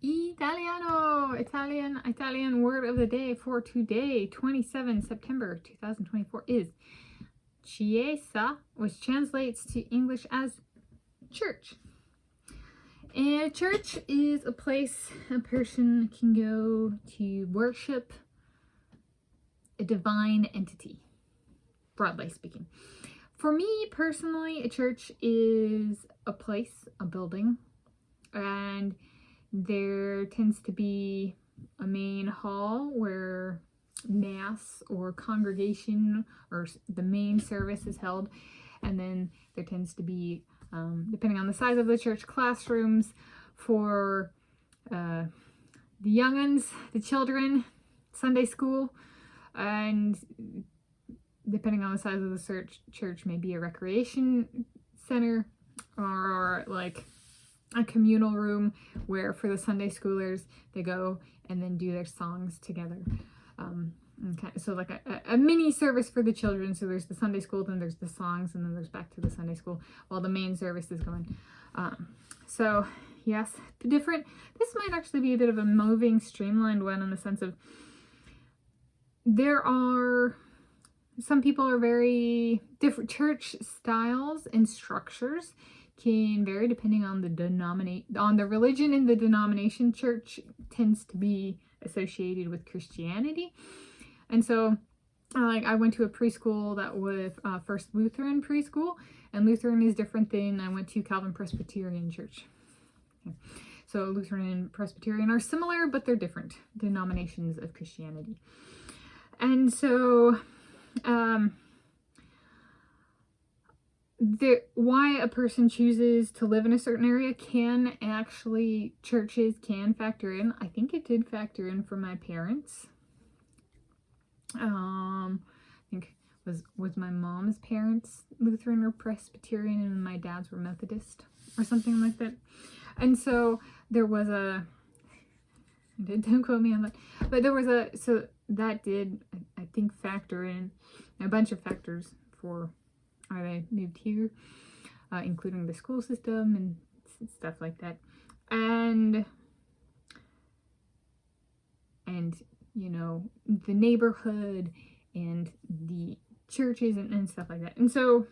Italian word of the day for today, 27 September 2024 is Chiesa, which translates to English as church. And a church is a place a person can go to worship a divine entity, broadly speaking. For me personally, a church is a place, a building, and there tends to be a main hall where mass or congregation or the main service is held, and then there tends to be, depending on the size of the church, classrooms for the young'uns, the children, Sunday school, and depending on the size of the church, maybe a recreation center or like a communal room where for the Sunday schoolers they go and then do their songs together. Okay, so like a mini service for the children. So there's the Sunday school, then there's the songs, and then there's back to the Sunday school while the main service is going. So yes, different. This might actually be a bit of a moving, streamlined one in the sense of there are some people are very different. Church styles and structures can vary depending on the religion and the denomination. Church tends to be associated with Christianity, and so I went to a preschool that was First Lutheran preschool, and Lutheran is different than I went to Calvin Presbyterian church. Okay. So Lutheran and Presbyterian are similar, but they're different denominations of Christianity, and so why a person chooses to live in a certain area churches can factor in. I think it did factor in for my parents. I think was my mom's parents Lutheran or Presbyterian and my dad's were Methodist or something like that. And so there was don't quote me on that, but so that did, I think, factor in a bunch of factors for why I moved here, including the school system and stuff like that, and you know, the neighborhood and the churches and stuff like that. And so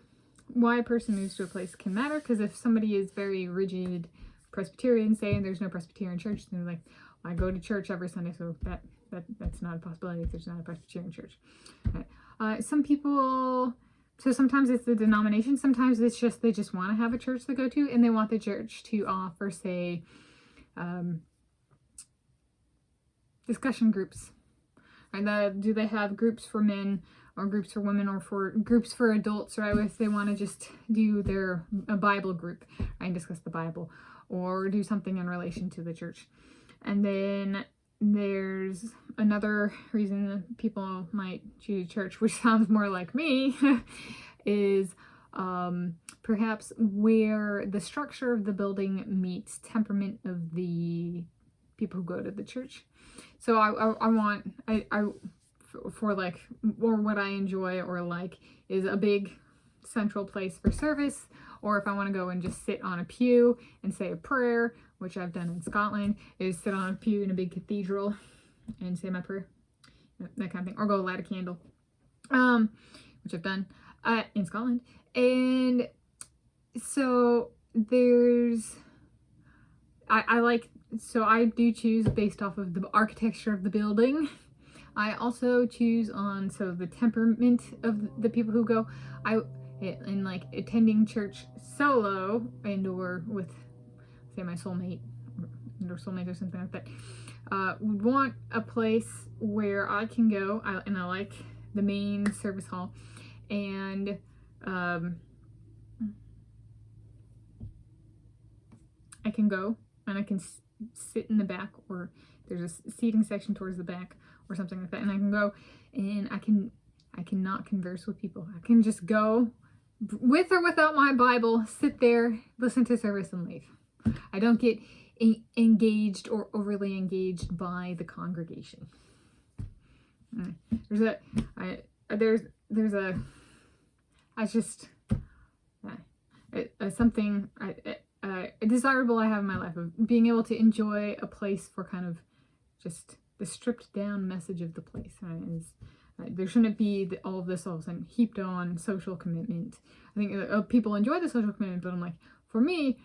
why a person moves to a place can matter, because if somebody is very rigid Presbyterian, say, and there's no Presbyterian church, then they're like, I go to church every Sunday, so that's not a possibility if there's not a Presbyterian church. Okay. Some people, so sometimes it's the denomination, sometimes it's just they just want to have a church to go to, and they want the church to offer, say, discussion groups. And do they have groups for men or groups for women or for groups for adults, right? If they want to just do a Bible group, right, and discuss the Bible, or do something in relation to the church. And then there's another reason that people might choose church, which sounds more like me, is perhaps where the structure of the building meets temperament of the people who go to the church. So for like, or what I enjoy or like is a big central place for service, or if I want to go and just sit on a pew and say a prayer, which I've done in Scotland, is sit on a pew in a big cathedral and say my prayer, that kind of thing, or go light a candle, which I've done in Scotland. And so I do choose based off of the architecture of the building. I also choose on the temperament of the people who go. In like attending church solo and or with, say, my soulmate or something like that, would want a place where I can go, and I like the main service hall, and I can go and I can sit in the back, or there's a seating section towards the back or something like that, and I can go and I cannot converse with people. I can just go with or without my Bible, sit there, listen to service, and leave. I don't get engaged or overly engaged by the congregation. desirable I have in my life, of being able to enjoy a place for kind of just the stripped down message of the place. Right? There shouldn't be all of this all of a sudden heaped on social commitment. I think people enjoy the social commitment, but I'm like, for me,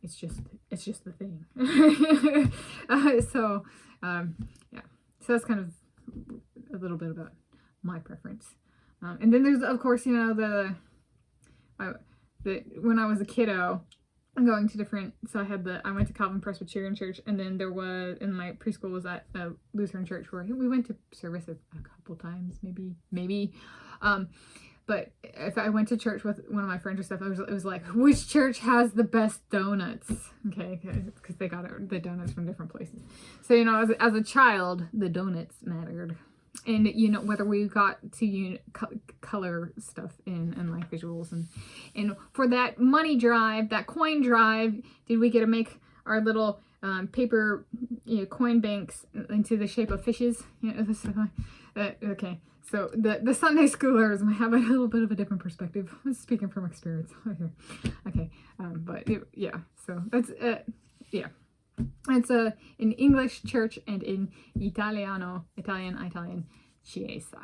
it's just the thing. Yeah. So that's kind of a little bit about my preference. And then there's, of course, you know, when I was a kiddo, I'm going to different, so I went to Calvin Presbyterian Church, and then there was, in my preschool was at a Lutheran church where we went to service a couple times, maybe. But if I went to church with one of my friends or stuff, it was like, which church has the best donuts? Okay, because they got the donuts from different places. So, you know, as a child, the donuts mattered. And, you know, whether we got to color stuff in and like visuals. And for that money drive, that coin drive, did we get to make our little paper coin banks into the shape of fishes? Okay. So the Sunday schoolers might have a little bit of a different perspective. I'm speaking from experience. Okay. So that's, It's in English church and in Italian, Chiesa.